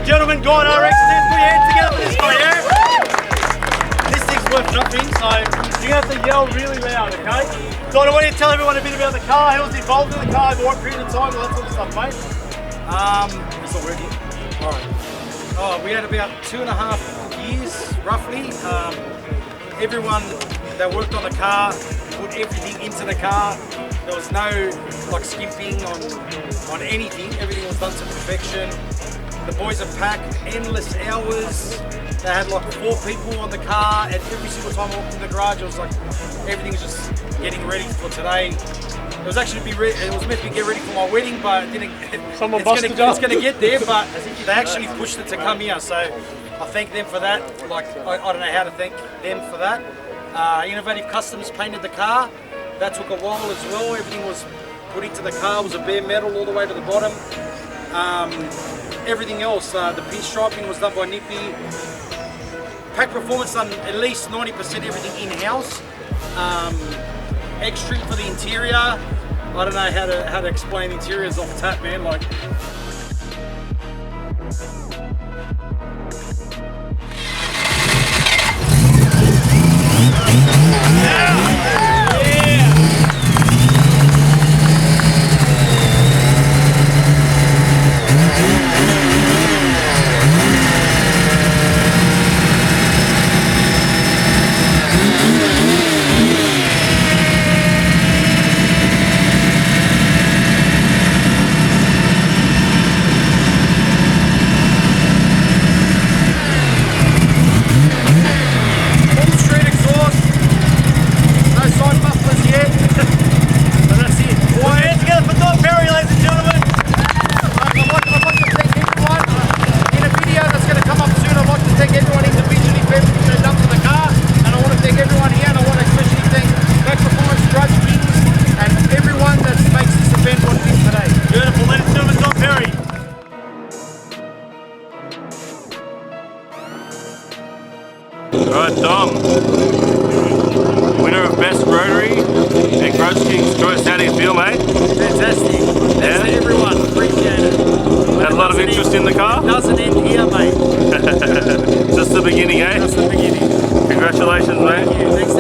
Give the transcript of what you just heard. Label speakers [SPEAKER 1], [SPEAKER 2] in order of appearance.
[SPEAKER 1] gentlemen, GODRX2, put your hands together for this guy, yeah? This thing's worth nothing, so you're gonna have to yell really loud, okay? So I want you to tell everyone a bit about the car, how was involved in the car, over what period of time, all that sort of stuff, mate.
[SPEAKER 2] It's not working. Alright. Oh, we had about 2.5 years, roughly. Everyone that worked on the car put everything into the car. There was no like skimping on anything. Everything was done to perfection. The boys have packed endless hours. They had like 4 people on the car, and every single time I walked in the garage, it was like everything's just getting ready for today. It was actually it was meant to get ready for my wedding, but it didn't.
[SPEAKER 1] Someone busted it up.
[SPEAKER 2] It's going to get there, but they actually pushed it to come here. So I thank them for that. Like I don't know how to thank them for that. Innov8ive Customs painted the car. That took a while as well. Everything was put into the car. It was a bare metal all the way to the bottom. Everything else, the pinstriping was done by Nippy. Pack Performance done at least 90% everything in-house. X-trim for the interior. I don't know how to explain interiors off tap, man. Like.
[SPEAKER 3] Alright, Dom, winner of Best Rotary and Grudge King's Choice. How do you feel, mate?
[SPEAKER 2] Fantastic. Thanks to everyone. Appreciate it.
[SPEAKER 3] Had a lot of interest in the car?
[SPEAKER 2] It doesn't end here, mate.
[SPEAKER 3] Just the beginning, eh?
[SPEAKER 2] Just the beginning.
[SPEAKER 3] Congratulations, mate.
[SPEAKER 2] Thank you. Thanks